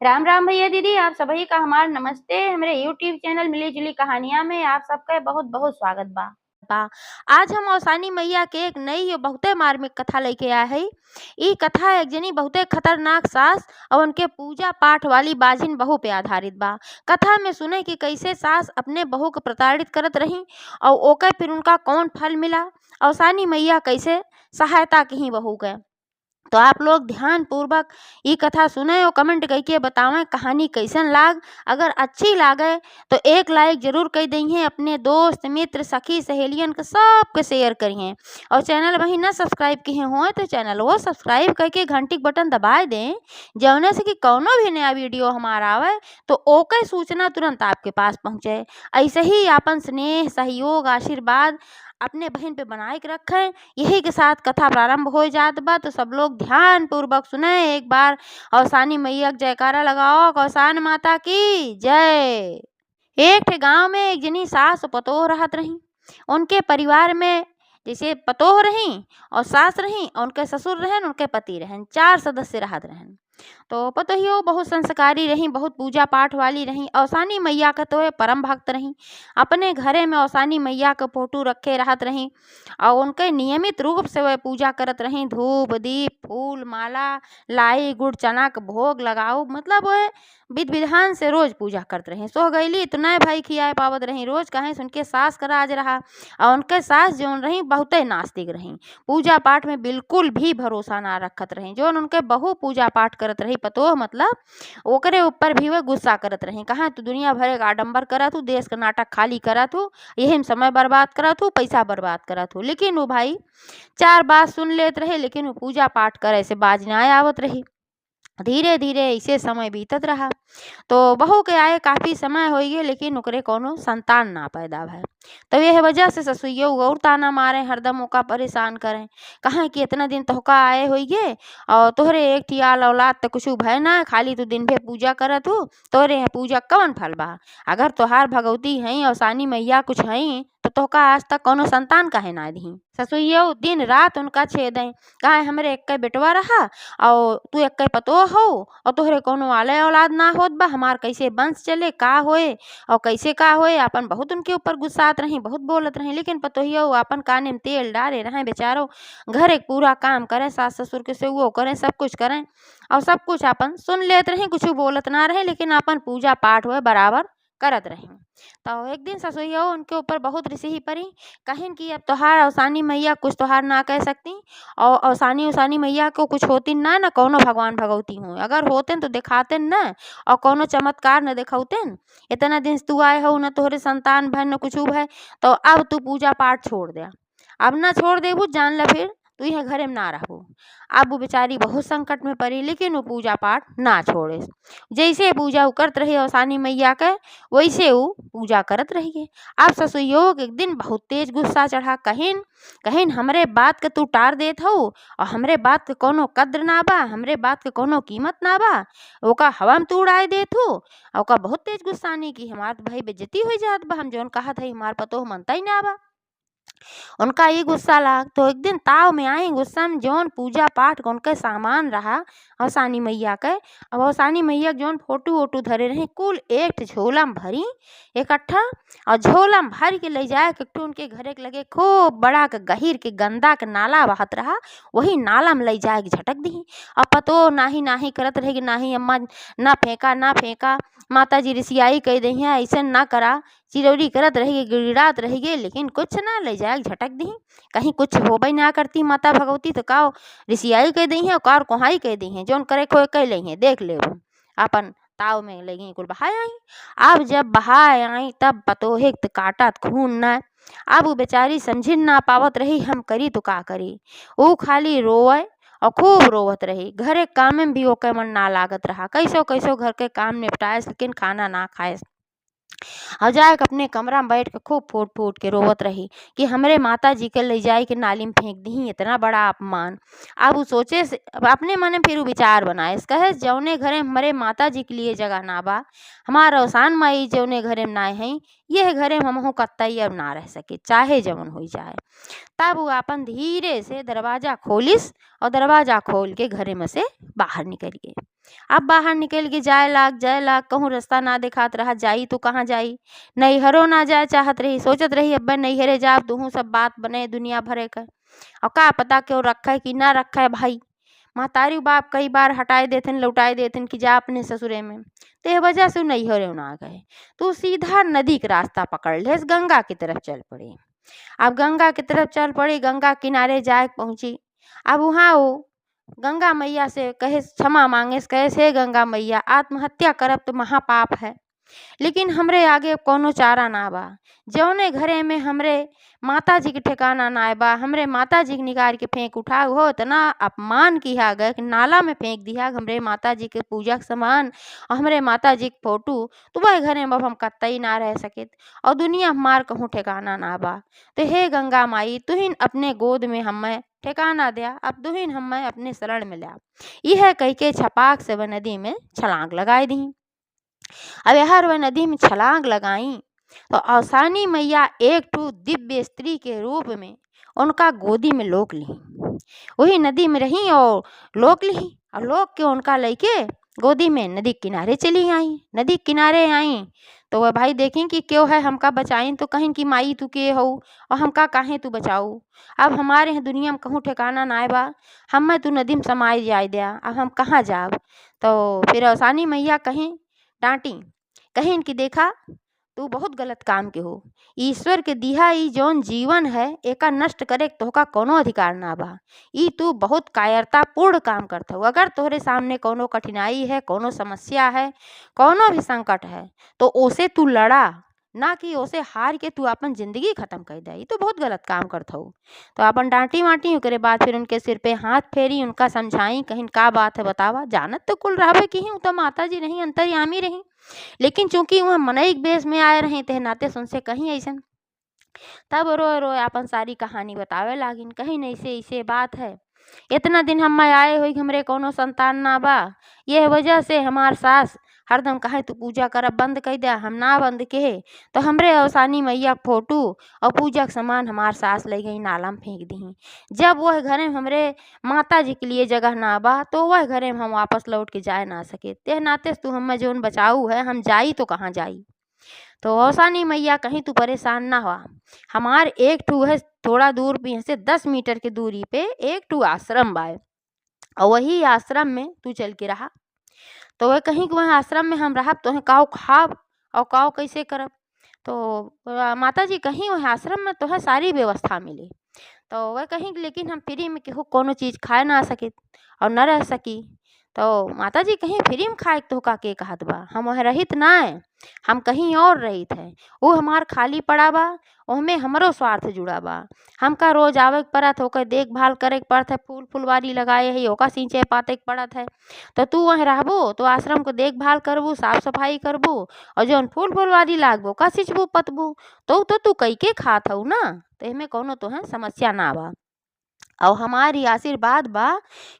राम राम भैया दीदी, आप सभी का हमार नमस्ते। हमरे यूट्यूब चैनल मिली जुली कहानियां में आप सबका बहुत बहुत स्वागत बा। बा आज हम औसानी मैया के एक नई और बहुते मार्मिक कथा लेके आए हई। ई कथा एक जनी बहुते खतरनाक सास और उनके पूजा पाठ वाली बाजिन बहू पे आधारित बा। कथा में सुने कि कैसे सास अपने बहू को प्रताड़ित करत रही और ओके फिर उनका कौन फल मिला। औसानी मैया कैसे सहायता की बहू के। तो आप लोग ध्यान पूर्वक ये कथा सुने और कमेंट करके बतावें कहानी कैसन लाग। अगर अच्छी लागे तो एक लाइक जरूर कर देंगे, अपने दोस्त मित्र सखी सहेलियन के सबके शेयर करिए और चैनल वही ना सब्सक्राइब किए हुए तो चैनल वो सब्सक्राइब करके घंटी के बटन दबा दें, जौने से कि कौनो भी नया वीडियो हमारा आवे तो ओके सूचना तुरंत आपके पास पहुँचे। ऐसे ही आपन स्नेह सहयोग आशीर्वाद अपने बहन पे बनाए के रखें। यही के साथ कथा प्रारंभ हो जात बा, तो सब लोग ध्यान पूर्वक सुने एक बार। औसानी मैया के जयकारा लगाओ, कौसान माता की जय। एक ठे गांव में एक जनी सास और पतोह रहत रही। उनके परिवार में जैसे पतोह रही और सास रही और उनके ससुर रहन उनके पति रहन, 4 सदस्य रहत रहन। तो पतोहियो बहुत संस्कारी रही, बहुत पूजा पाठ वाली रही। औसानी मैया का तो ये परम भक्त रही। अपने घरे में औसानी मैया का फोटो रखे रहत रही और उनके नियमित रूप से वह पूजा करत रही। धूप दीप फूल माला लाई गुड़ चना का भोग लगाओ, मतलब वह विधि विधान से रोज पूजा करते रहे। सो गईली इतना भाई खियाए पावत रही रोज, कहे उनके सास का राज रहा और उनके सास जौन रही बहुते नास्तिक रही, पूजा पाठ में बिल्कुल भी भरोसा ना रखत रही। जो उनके बहू पूजा पाठ करत रही पतोह, मतलब ओकरे ऊपर भी वह गुस्सा करत रही। कहा तू दुनिया भरे का आडंबर करत हूँ, देश का नाटक खाली करत हूँ, यही में समय बर्बाद करत हूँ, पैसा बर्बाद करत हूँ। लेकिन वो भाई 4 बात सुन लेत रहे, लेकिन वो पूजा पाठ करे से बाज ना आवत रही। धीरे धीरे ऐसे समय बीतत रहा। तो बहू के आए काफी समय हो गए, लेकिन ओकरे कोनो संतान ना पैदा भय। तो यह वजह से ससुइयो और ताना मारे, हरदम ओका परेशान करें। कहा कि इतना दिन तोहका आए हो गए और तोहरे एक ठियाल औलाद तो कुछ भय ना, खाली तू दिन भर पूजा करत हो, तोहरे यहाँ पूजा कवन फल बा। अगर तोहार भगवती हई औसानी मैया कुछ हई तो तोहका आज तक कोनो संतान काहे ना दी। ससुइयो दिन रात उनका छेद है, कहा हमरे एक बेटवा रहा और तू एक पतोह हो और तोहरे कोनो आले औलाद ना होत बा, हमार कैसे वंश चले, का होए और कैसे का होए। अपन बहुत उनके ऊपर गुस्सात रही, बहुत बोलत रही, लेकिन पतोहिया अपन काने में तेल डाले रहे बेचारो। घर एक पूरा काम करें, सास ससुर के सेवो करें, सब कुछ करें और सब कुछ अपन सुन लेते रहे, कुछ बोलत ना रहे, लेकिन अपन पूजा पाठ हुए बराबर करत रहे। तो एक दिन ससुइया उनके ऊपर बहुत रिसही पड़ी, कहिन कि अब तोहार औसानी मैया कुछ तोहार ना कह सकती और औसानी औसानी मैया को कुछ होती ना कौनो भगवान भगवती हूँ। अगर होते तो दिखाते न और कौनो चमत्कार न दिखौते। इतना दिन से तू आए हो न तोहरे संतान भय न कुछ भय, तो अब तू पूजा पाठ छोड़ दे। अब ना छोड़ देबू जान ल फिर तू यहाँ घरे में ना रहबू। अब वो बेचारी बहुत संकट में पड़ी, लेकिन वो पूजा पाठ ना छोड़े। जैसे पूजा वो करत रही औसानी मैया के, वैसे वो पूजा करत रहिए। अब ससुइयो के एक दिन बहुत तेज गुस्सा चढ़ा, कहिन कहिन हमरे बात के तू टार देत हो और हमरे बात के कोनो कद्र ना बा, हमरे बात के कोनो कीमत ना बा, ओका हवा में तू उड़ाए देत हो। ओका बहुत तेज गुस्सा आने की हमार तो भाई बेइज्जती हो जात बा, हम जौन कहा था हमार पतोह मनता ही ना बा। उनका ये गुस्सा लाग तो एक दिन ताव में आई गुस्सा में जौन पूजा पाठ के उनके सामान रहा औसानी मैया के। अब औसानी मैया के जौन फोटो वोटो धरे रहे कुल एक झोला में भरी इकट्ठा और झोला में भर के ले जाए के उनके घरे के लगे खूब बड़ा के गहीर के गंदा के नाला बहत रहा, वही नाला में ले जाए के झटक दी। अब पतो नाही नाही करत रहेगी, नाही अम्मा ना फेंका ना फेंका, माता जी रिसियाई कह दही है ऐसे ना करा, चिरौरी करत रही गिड़गिड़ात रही, लेकिन कुछ ना ले जाए झटक दी। कहीं कुछ होबे ना करती माता भगवती तो का रिसियाई कह दी है और कार कोहाई कह दी है, जोन करे खोए कह लेंगे देख ले अपन ताव में लगी कुल बहाय आई। अब जब बहाय आई तब पतोहे त काटत खून न। अब वो बेचारी समझ ना पावत रही हम करी तो का करी। वो खाली रोए और खूब रोवत रही। घरे काम में भी ओके मन ना लागत रहा, कैसो कैसो घर के काम निपटाए लेकिन खाना ना खाए। और जाए के अपने कमरा में बैठ के खूब फूट फूट के रोवत रही कि हमरे माता जी के ले जाए के नाली में फेंक दी, इतना बड़ा अपमान। अब वो सोचे से अब अपने मन में फिर वो विचार बनाए, कहे जौने घरे हमारे माता जी के लिए जगह ना बा, हमारा औसान माई जौने घरे में ना है, यह घरे में हमहू कतई अब ना रह सके चाहे जवन हो जाए। तब वो अपन धीरे से दरवाजा खोलिस और दरवाजा खोल के घरे में से बाहर निकल गए। अब बाहर निकल के जाए लाग कहूँ रास्ता ना दिखात रहा, जाई तो कहाँ जाई। नैहरो ना जाए चाहत रही, सोचत रही अब्बे नैहरे जाब दुहू सब बात बने दुनिया भरे का। और का पता क्यों रखा है कि ना रखा है भाई। महतारी बाप कई बार हटाए देथिन लौटाए देथिन कि जा अपने ससुरे में। ते वजह से उ नैहरे ना गए। तो सीधा नदी का रास्ता पकड़ ले, गंगा की तरफ चल पड़ी। अब गंगा की तरफ चल पड़ी, गंगा किनारे जाए पहुंची। अब वहाँ वो गंगा मैया से कहे क्षमा मांगे, कहे से गंगा मैया आत्महत्या करब तो महापाप है, लेकिन हमरे आगे कोनो चारा ना बा। जौने घरे में हमरे माता जी के ठिकाना ना बा, हमरे माता जी के निकाल के फेंक उठा हो इतना अपमान किया गया कि नाला में फेंक दिया हमरे माता जी के पूजा के सामान और हमरे माता जी के फोटो। तो वह घरे में अब हम कतई ना रह सके और दुनिया हमार कहूँ ठिकाना ना बा। तो हे गंगा माई तुहिन अपने गोद में हमें ठिकाना दिया, अब तुहिन हमें अपने शरण में लिया। यह कह के छपाक से वह नदी में छलांग लगाई दी। अब यार वह नदी में छलांग लगाई तो औसानी मैया एक ठू दिव्य स्त्री के रूप में उनका गोदी में लोक ली। वही नदी में रही और लोक ली और लोक के उनका लेके गोदी में नदी किनारे चली आई। नदी किनारे आई तो वह भाई देखें कि क्यों है हमका बचाई, तो कहीं कि माई तू के हो और हमका काहे तू बचाऊ। अब हमारे यहाँ दुनिया में कहूँ ठिकाना ना बा, हम तू नदी में समाई जाए दिया, अब हम कहाँ जाब। तो फिर औसानी मैया कहीं डांटी, कहीं कि देखा तू बहुत गलत काम के हो। ईश्वर के दिया ई जौन जीवन है एका नष्ट करे तोहका कोनो अधिकार ना बा। ई तू बहुत कायरतापूर्ण काम करत हो। अगर तोहरे सामने कोनो कठिनाई है, कोनो समस्या है, कोनो भी संकट है तो ओसे तू लड़ा, ना कि ओसे हार के तू अपन जिंदगी खत्म कर दे। ई तो बहुत गलत काम करत हो। तो अपन डांटी वाटी ओकरे बाद फिर उनके सिर पे हाथ फेरी, उनका समझाई कहीं का बात है बतावा। जानत तो कुल रहबे की ही तो माता जी नहीं अंतर्यामी रही, लेकिन चूंकि वह मनईक बेस में आए रहे ते नाते सुनसे कहीं ऐसन। तब रोए रोए अपन सारी कहानी बतावे लागिन, कहीं ऐसे ऐसे बात है। इतना दिन हम आए हुई हमरे कोनो संतान ना बा, यह वजह से हमार सास हरदम कहे तू पूजा करब बंद कर दिया, हम ना बंद के तो हमरे औसानी मैया फोटो और पूजा के सामान हमार सास ले गई नाला में फेंक दी। जब वह घरे में हमरे माता जी के लिए जगह ना बा तो वह घरे में हम वापस लौट के जाए ना सके। ते नाते तू हमें जोन बचाऊ है, हम जाई तो कहाँ जाई। तो औसानी मैया कहीं तू परेशान ना हुआ, हमार एक ठू है थोड़ा दूर पे यहाँ से 10 मीटर की दूरी पे एक ठू आश्रम बा और वही आश्रम में तू चल के रहा। तो वह कहीं कि वह आश्रम में हम रहब तो काव खाब और काव कैसे करब। तो माता जी कहीं वह आश्रम में तो है सारी व्यवस्था मिली। तो वह कहीं कि लेकिन हम फ्री में केहू कोनो चीज़ खाए ना सके और न रह सकी। तो माता जी कहीं फ्री में खाए तो का के कहत बा, हम वह रहित ना है, हम कहीं और रहित है। वो हमार खाली पड़ा बा, ओहमे हमरो स्वार्थ जुड़ा बा। हमका रोज आवे के पड़त, ओकर देखभाल करे के पड़त है, फूल फुलवारी लगाए है ओका सींचे पाते के पड़त है। तो तू वह रहबो तो आश्रम को देखभाल करबू, साफ सफाई करबू और जौन फूल फुलवारी लागबो का सिंचबू पतबू तो तू कई के खात हऊ ना, तो एमे कोनो तो है समस्या ना बा। और हमारी आशीर्वाद बा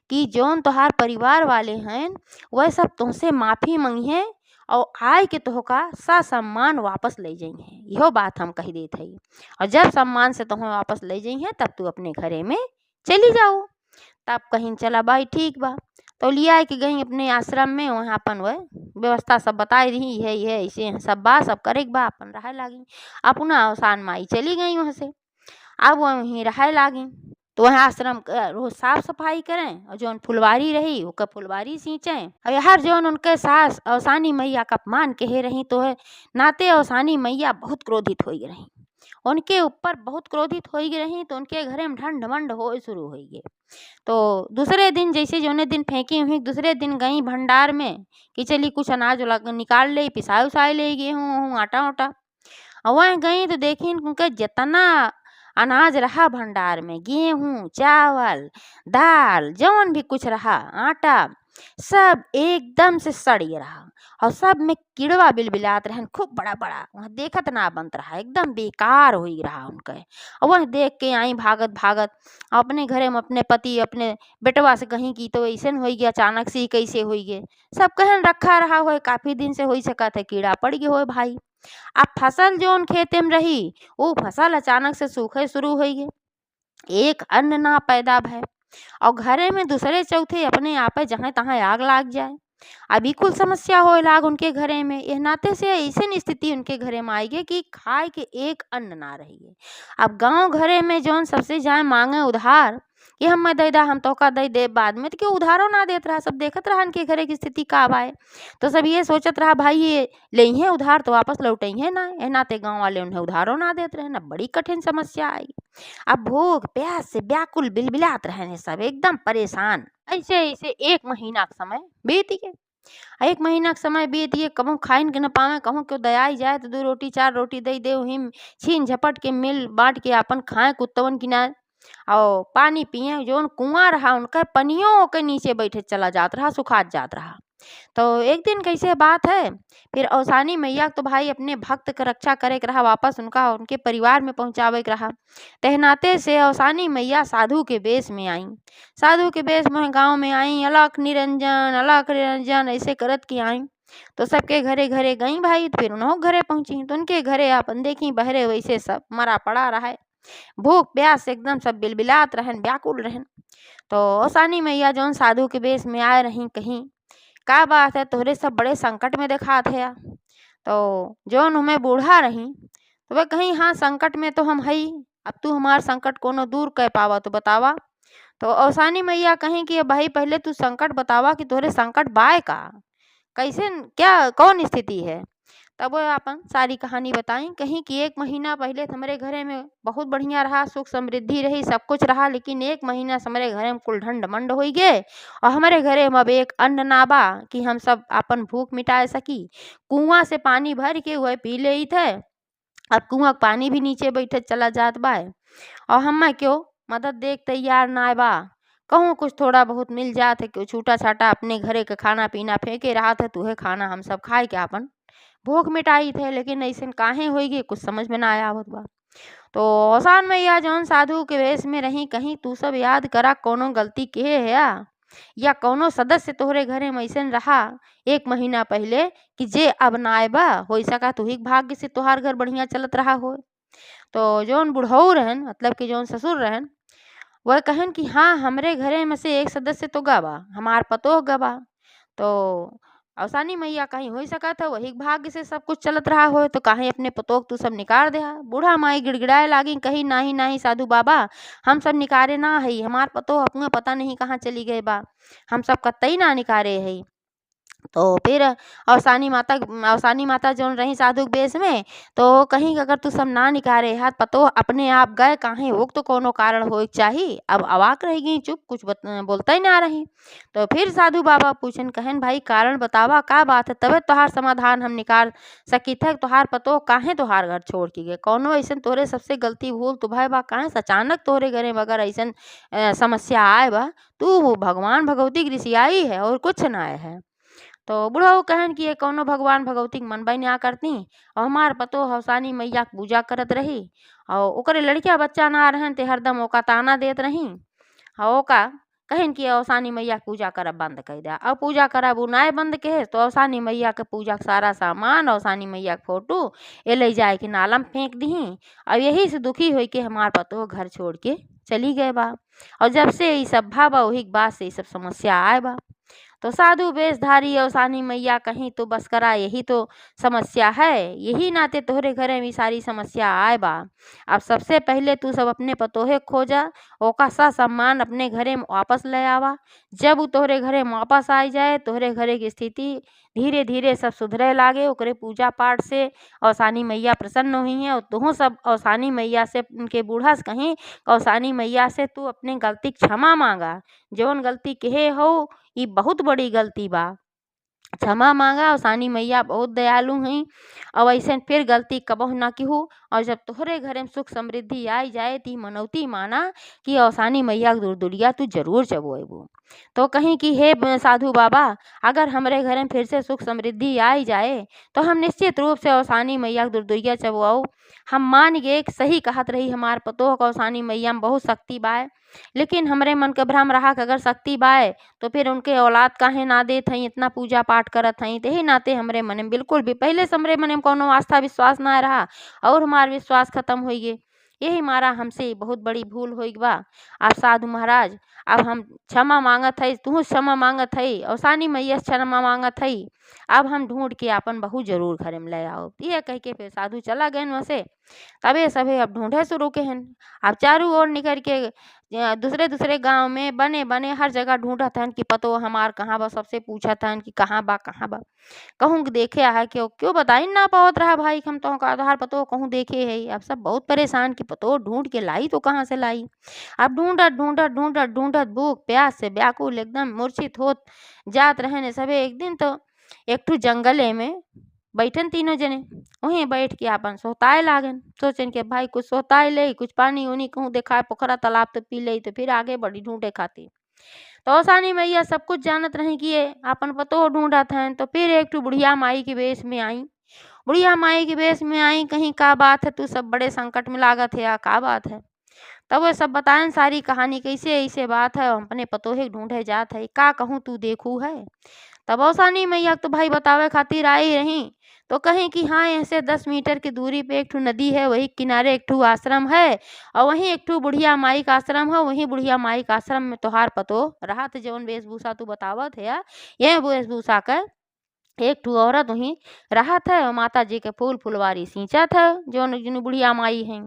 कि जौन तोहार परिवार वाले हैं वह सब तुमसे माफ़ी मंगिहे और आय के तोहका ससम्मान वापस ले जइहे। इहो बात हम कही देत हई और जब सम्मान से तुम्हें वापस ले जइहे तब तू अपने घरे में चली जाओ। तब कहीं चला भाई ठीक बा, तो लिया के गई अपने आश्रम में, वहाँ अपन वह व्यवस्था सब बताई रही है ये ऐसे सब बा सब करे के बा, अपन रहे लागी। अपना अवसान माई चली गई वहाँ से, अब वहीं रहे लागी। तो वह आश्रम रोज साफ सफाई करें और जौन फुलवारी रही ओकर फुलवारी सींचें। और हर जौन उनके सास औसानी मैया का अपमान कहे रही तो है नाते औसानी मैया बहुत क्रोधित हो रही, उनके ऊपर बहुत क्रोधित हो रही। तो उनके घरे में ढंड मंड हो शुरू हो गए। तो दूसरे दिन जैसे जौने दिन फेंकी हुई दूसरे दिन गई भंडार में कि चली कुछ अनाज निकाल ले, पिसाई उसाई ले गेहूँ आटा उटा। और वह गई तो देखी उनके जितना अनाज रहा भंडार में, गेहूँ चावल दाल जौन भी कुछ रहा आटा सब एकदम से सड़ रहा और सब में कीड़वा बिलबिलात रहन खूब बड़ा बड़ा, वहाँ देखत ना बनत रहा, एकदम बेकार हो रहा उनके। और वह देख के आई भागत भागत अपने घरे में अपने पति अपने बेटवा से कहीं की तो ऐसे हो गया अचानक से ही कैसे हो गए। सब कहन रखा रहा हो काफी दिन से हो सकत है कीड़ा पड़ गए हो भाई। अब फसल जौन खेते में रही वो फसल अचानक से सूखे शुरू हो गए, एक अन्न ना पैदा भय और घरे में दूसरे चौथे अपने आप जहाँ तहाँ आग लाग जाए। अभी कुल समस्या होए लाग उनके घरे में। एह नाते से अइसन स्थिति उनके घरे में आइगे कि खाए के एक अन्न ना रहिए। अब गाँव घरे में जौन सबसे जाए मांगे उधार कि हम्मे दई दा, हम तोहका दई देब बाद में, तो केहू उधारो ना देत रहा। सब देखत रहन के घरे की स्थिति का बाए। तो सब ये सोचत रहा भाई ये लेइहे उधार तो वापस लौटइहे ना। एह नाते गाँव वाले उन्हें उधारो ना देत रहेन। अब बड़ी कठिन समस्या आई। अब भूख प्यास से व्याकुल बिलबिलात रहेन सब, एकदम परेशान। ऐसे-ऐसे 1 महीना के समय बीत गए। 1 महीना के समय बीत गए, कहूँ खाइन के न पावें, कहूँ केहू दयाई जाए तो 2 रोटी 4 रोटी दई देव हिम, छीन झपट के मिल बाँट के आपन खाएँ कुत्तवन किनार। और पानी पिएँ, जौन कुआँ रहा उनका पनियो ओके नीचे बैठे चला जात रहा, सुखात जात रहा। तो एक दिन कैसे बात है, फिर औसानी मैया तो भाई अपने भक्त क रक्षा करे के रहा, वापस उनका उनके परिवार में पहुँचावे के रहा। तहनाते से औसानी मैया साधु के वेश में आईं। साधु के वेश में गाँव में आईं, अलख निरंजन ऐसे करत की आईं। तो सबके घरे-घरे गईं भाई, फिर उन्हों घरे पहुँची। तो उनके घरे आपन देखी बहरे वैसे सब मरा पड़ा रहा है। भूख प्यास से एकदम सब बिलबिलात रहन, व्याकुल रहन। तो औसानी मैया जौन साधु के वेश में आए रहीं कहीं, का बात है तोहरे सब बड़े संकट में दिखात है। तो जौन हमें बूढ़ा रही तो वह कहीं हाँ संकट में तो हम हई, अब तू हमार संकट कोनो दूर कर पावा तो बतावा। तो औसानी मैया कहीं कि भाई पहले तू संकट बतावा कि तोहरे संकट बाय का, कैसे क्या कौन स्थिति है। तब वो आपन सारी कहानी बताई, कहीं कि 1 महीना पहले तो हमारे घरे में बहुत बढ़िया रहा, सुख समृद्धि रही, सब कुछ रहा, लेकिन 1 महीना से हमारे घरे में कुल ढंड मंड हो गए और हमारे घरे में अब एक अन्न ना बा कि हम सब अपन भूख मिटाए सकी। कुआं से पानी भर के वह पी ले थे, अब कुआं का पानी भी नीचे बैठे चला जात बा और हमें क्यों मदद देख तैयार ना बा। कहूँ कुछ थोड़ा बहुत मिल जात है, क्यों छूटा छाटा अपने घरे के खाना पीना फेंके रहा था, तुहे खाना हम सब खाए के अपन भूख मिटाई थे, लेकिन ऐसन काहे होइगे कुछ समझ में ना आवत बा। तो औसान मैया जौन साधु के वेश में रही, कहीं तू सब याद करा कौनो गलती केहे है या कौनो सदस्य तोहरे घरे में अइसन रहा 1 महीना पहले कि जे अब नाय बा, हो सका तुही के भाग्य से तोहार घर बढ़िया चलत रहा हो। तो जौन बुढ़ऊ रहन, मतलब कि जौन ससुर रहन, वह कहन कि हाँ हमरे घरे में से एक सदस्य तो गवा, हमार पतोह गवा। तो अवसानी मैया कहीं हो सका था वही भाग्य से सब कुछ चलत रहा हो, तो काहे अपने पतोह तू सब निकार दे। बूढ़ा माई गिड़गिड़ाए लागी, कही नाही नाही साधु बाबा, हम सब निकारे ना हई, हमार पतोह अपने पता नहीं कहाँ चली गए बा, हम सब कतई ना निकारे हई। तो फिर अवसानी माता जौन रही साधु के बेस में, तो कहीं अगर तू सब ना निकारे हाथ पतो अपने आप गए काहे हो, तो कोनो कारण हो चाही। अब अवाक रह गई, चुप, कुछ बोलता ही ना रही। तो फिर साधु बाबा पूछन, कहन भाई कारण बतावा का बात है, तबे तोहार समाधान हम निकाल सकी थे। तोहार पतो काहे तोहार घर छोड़ के गए, कौनो ऐसन तोहरे सबसे गलती भूल तो भाई बा, काहे अचानक तोहरे घरे में अगर ऐसन समस्या आए बा, तू भगवान भगवती की रिसियाई है और कुछ ना है। तो बुढ़ऊ कहन कि ये कौनो भगवान भगवती के मनबे ना करती और हमार पतो हवसानी मैया के पूजा करत रही और ओकरे लड़किया बच्चा ना रहन ते हरदम ओका ताना देत रही और ओका कहन कि अवसानी मैया के पूजा करब बंद कर दिया। अब पूजा करब उ नाय बंद के तो अवसानी मैया के पूजा के सारा सामान, अवसानी मैया के फोटो ये ले जाए के नाला में फेंक दही। अब यही से दुखी होई के हमार पतो घर छोड़ के चली गए बा और जब से ये सब भाबा वही के बाद से ये सब समस्या आए बा। तो साधु वेशधारी अवसानी मैया कहीं तो बस करा, यही तो समस्या है, यही नाते तोहरे घरे में सारी समस्या आए बा। अब सबसे पहले तू सब अपने पतोहे खोजा, ओका सा सम्मान अपने घरे में वापस ले आवा। जब उ तोहरे घरे में वापस आ जाए, तोहरे घरे की स्थिति धीरे धीरे सब सुधरे लागे, ओकरे पूजा पाठ से अवसानी मैया प्रसन्न हुई है और तुहों सब अवसानी मैया से उनके बूढ़ा से कहीं अवसानी मैया से तू अपने गलती क्षमा मांगा। जौन गलती कहे हो ई बहुत बड़ी गलती बा, क्षमा मांगा। अवसानी मैया बहुत दयालु हैं और ऐसे फिर गलती कबहू ना किहू। और जब तोहरे घरे में सुख समृद्धि आई जाए ती मनौती माना कि अवसानी मैया के दुर्दुरिया तू जरूर चबोएबू। तो कहीं कि हे साधु बाबा, अगर हमरे घरे में फिर से सुख समृद्धि आई जाए तो हम निश्चित रूप से अवसानी मैया के दुर्दुरिया चबोआऊ। हम मान गए कि सही कहत रही हमार पतोह के अवसानी मैया में बहुत शक्ति बाए, लेकिन हमरे मन के भ्रम रहा कि अगर शक्ति बाए तो फिर उनके औलाद काहे ना देत हई, इतना पूजा पाठ करत हई। यही नाते हमरे मन में बिल्कुल भी पहले से हमरे मन में कोनो आस्था विश्वास ना रहा और हमार विश्वास खत्म हो गए। यही मारा हमसे बहुत बड़ी भूल होई बा। आप साधु महाराज अब हम क्षमा मांगत हई, तू क्षमा मांगत हई, औसानी मैया से क्षमा मांगत हई। अब हम ढूंढ के अपन बहू जरूर घरे में ले आओ। ये कह के फिर साधु चला गए वहाँ से। तबे सभे अब ढूंढे शुरू के हन। अब चारों ओर निकल के दूसरे दूसरे गांव में बने बने हर जगह ढूंढत हन कि पतो हमार कहाँ बा। सबसे पूछत हन कि कहाँ बा कहाँ बा। कहूँ के देखे है क्यों क्यों बताई ना पावत रहा भाई हम तो का आधार पतो कहूँ देखे है। अब सब बहुत परेशान कि पतो ढूंढ के लाई तो कहाँ से लाई। अब ढूंढत ढूंढत ढूंढत ढूंढत भूख प्यास से व्याकुल एकदम मूर्छित होत जात रहने सबे। एक दिन तो एक ठू जंगले में बैठन तीनों जने, वहीं बैठ के अपन सोताए लागन। सोचन के भाई कुछ सोताए ले, कुछ पानी उनी कहूँ देखा पोखरा तालाब तो पी ले, तो फिर आगे बढ़ी ढूंढे खातिर। तो औसानी मैया सब कुछ जानत रही कि ये अपन पतो ढूंढत हैं। तो फिर एक ठू बुढ़िया माई के वेश में आई। बुढ़िया माई के वेश में आई, कहीं का बात है, तू सब बड़े संकट में लागत है या का बात है। तब वो सब बताएं सारी कहानी कैसे ऐसे बात है, हम अपने पतोहे ढूंढे जात है, का कहूँ तू देखू है। तब औसानी मैया तो भाई बतावे खातिर आई रही। तो कहीं कि हाँ ऐसे 10 मीटर की दूरी पे एक ठू नदी है, वही किनारे एक ठू आश्रम है और वहीं एक ठू बुढ़िया माई का आश्रम है। वहीं बुढ़िया माई का आश्रम में तोहार पतो राहत जवन वेशभूषा तू बतावत है या यह वेशभूषा का एक ठू औरत वहीं राहत है और माता जी के फूल फुलवारी सींचत है जो बुढ़िया माई हैं।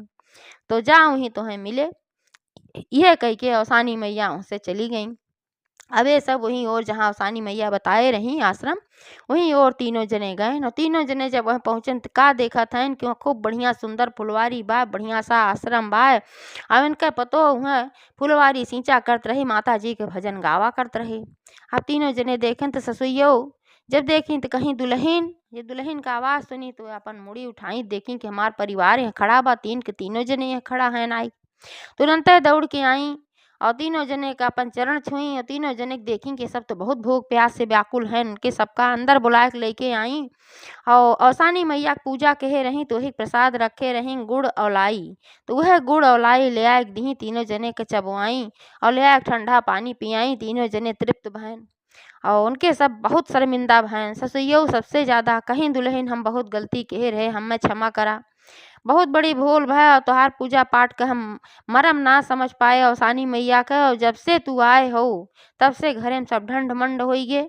तो जा वहीं तो है मिले। यह कह के औसानी मैया उनसे चली गई। अब ये सब वहीं और जहाँ औसानी मैया बताए रही आश्रम, वहीं और तीनों जने गए। और तीनों जने जब वह पहुँचन तो का देखा था कि खूब बढ़िया सुंदर फुलवारी बा, बढ़िया सा आश्रम बा। अब इनका पतो वह फुलवारी सींचा करत रही, माता जी के भजन गावा करत रही। अब तीनों जने देखें तो ससुइयो जब देखी तो कहीं दुल्हन, ये दुल्हन का आवाज़ सुनी तो अपन मुड़ी उठाई, देखी कि हमार परिवार यहाँ खड़ा बा, तीन के तीनों जने यहाँ खड़ा है नाई। तुरंत दौड़ के आई और तीनों जने का अपन चरण छुई और तीनों जने के देखी कि सब तो बहुत भूख प्यास से व्याकुल हैं। उनके सबका अंदर बुला के लेके आई और औसानी मैया की पूजा कहे रही तो वही प्रसाद रखे रही गुड़ और लाई। तो वह गुड़ और लाई ले आए दी, तीनों जने के चबुआई और ले आए ठंडा पानी पियाई। तीनों जने तृप्त भैन और उनके सब बहुत शर्मिंदा भैन। ससुइयो सबसे ज़्यादा कहीं दुल्हन हम बहुत गलती कहे रहे, हमें क्षमा करा, बहुत बड़ी भूल भै और तोहार पूजा पाठ का हम मरम ना समझ पाए औसानी मैया का। और जब से तू आए हो तब से घरे में सब ढंड मंड हो गए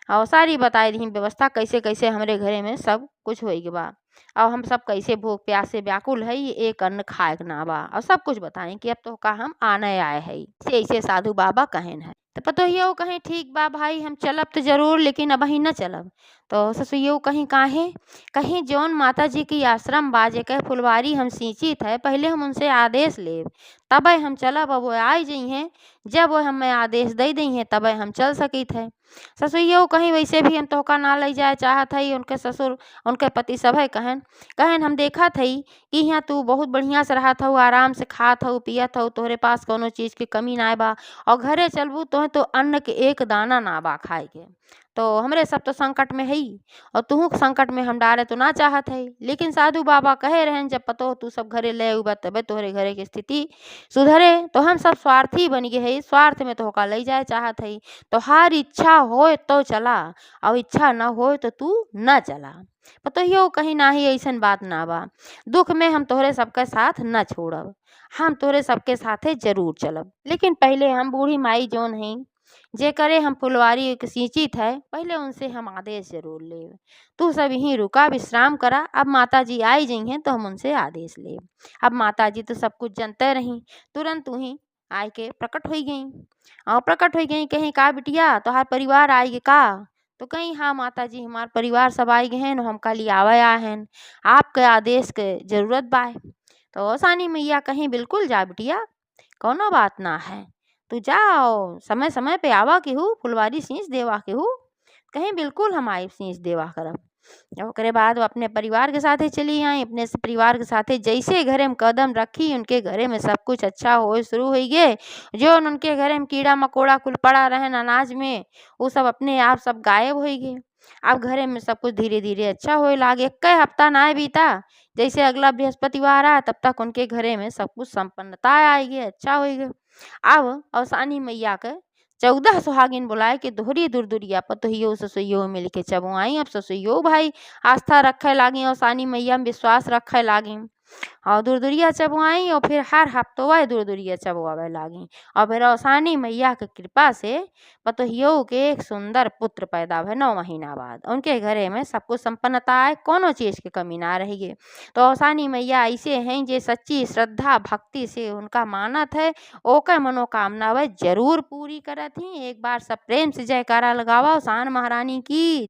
और सारी बताई रही व्यवस्था कैसे कैसे हमारे घरे में सब कुछ हो गए बा और हम सब कैसे भूख प्यास से व्याकुल है, एक अन्न खाए के ना बा और सब कुछ बताएं कि अब तो का हम आने आए है। ऐसे ऐसे साधु बाबा कहन है। तो पतोहियो कहीं ठीक बा भाई हम चलब तो जरूर, लेकिन अब ही न चलब। तो ससुइयो कहीं काहे, कहीं जौन माता जी की आश्रम बा जेकर फुलवारी हम सींचित है, पहले हम उनसे आदेश लेब तब हम चलब। अब वो आई जई हैं, जब वो हमें आदेश दे दी हैं तब हम चल सकित है। ससुइयो कहीं वैसे भी हम तोहका ना ले जाए चाहत है। उनके ससुर उनके पति सब है कहन कहन हम देखा थी कि यहाँ तू बहुत बढ़िया से रहत हो, आराम से खात हो पियत हो, तोहरे पास कोनो चीज़ की कमी ना बा और घरे चलबू तो अन्न के एक दाना ना बा खाए के। तो हमरे सब तो संकट में है ही और तू संकट में हम डाले तो ना चाहत है। लेकिन साधु बाबा कहे रहन जब पतो तू सब घरे ले उबा तबे तोहरे घरे की स्थिति सुधरे। तो हम सब स्वार्थी बन गए है, स्वार्थ में तोहका ले जाए चाहत है। तो हर इच्छा होए तो चला और इच्छा न होए तो तू न चला। पतोहियो कहीं ना ही ऐसन बात ना बा, दुख में हम तोहरे सबके साथ न छोड़ब, हम तोहरे सबके साथे जरूर चलब। लेकिन पहले हम बूढ़ी माई जोन है जे करे हम फुलवारी एक सींचित है, पहले उनसे हम आदेश जरूर ले। तू सब यहीं रुका विश्राम करा, अब माता जी आई जई हैं तो हम उनसे आदेश ले। अब माता जी तो सब कुछ जानते रही, तुरंत वहीं आय के प्रकट हो गई और प्रकट हो गई कहीं का बिटिया तोहार परिवार आई गे का। तो कहीं हाँ माता जी हमार परिवार सब आई गए हैं, हम कल आवे आ हैं, आपके आदेश के जरूरत बा। तो औसानी मैया कहीं बिल्कुल जा बिटिया, कोनो बात ना है, तू जाओ समय समय पे आवा केहू फुलवारी सींच देवा केहू, कहीं बिल्कुल हम आई सींच देवा करब। ओकरे बाद वो अपने परिवार के साथे चली आई। अपने परिवार के साथे जैसे घरे में कदम रखी उनके घरे में सब कुछ अच्छा हो शुरू हो गए। जो उनके घरे में कीड़ा मकोड़ा कुल पड़ा रहन अनाज में वो सब अपने आप सब गायब हो गए। अब घरे में सब कुछ धीरे धीरे अच्छा होए लागे। कई हफ्ता ना बीता, जैसे अगला बृहस्पतिवार आया तब तक उनके घरे में सब कुछ संपन्नता आएगी, अच्छा हो गए। अब औसानी मैया के 14 सुहागिन बुलाए के दोहरी दुरदुरिया पतोहियो ससुइयो मिल के चबुआई। अब ससुइयो भाई आस्था रखे लागी, औसानी मैया में विश्वास रखे लागी। और दूर-दूरिया चबुआई और फिर हर हफ्तवा दूर-दूरिया चबुआवे लागी। और फिर औसानी मैया के कृपा से पतोहियो के एक सुंदर पुत्र पैदा भय 9 महीना बाद। उनके घरे में सब कुछ संपन्नता आए, कोनो चीज़ की कमी ना रही गे। तो औसानी मैया ऐसे हैं जे सच्ची श्रद्धा भक्ति से उनका मानत है, ओकर मनोकामना वह ज़रूर पूरी करत ही। एक बार सब प्रेम से जयकारा लगावा औसान महारानी की।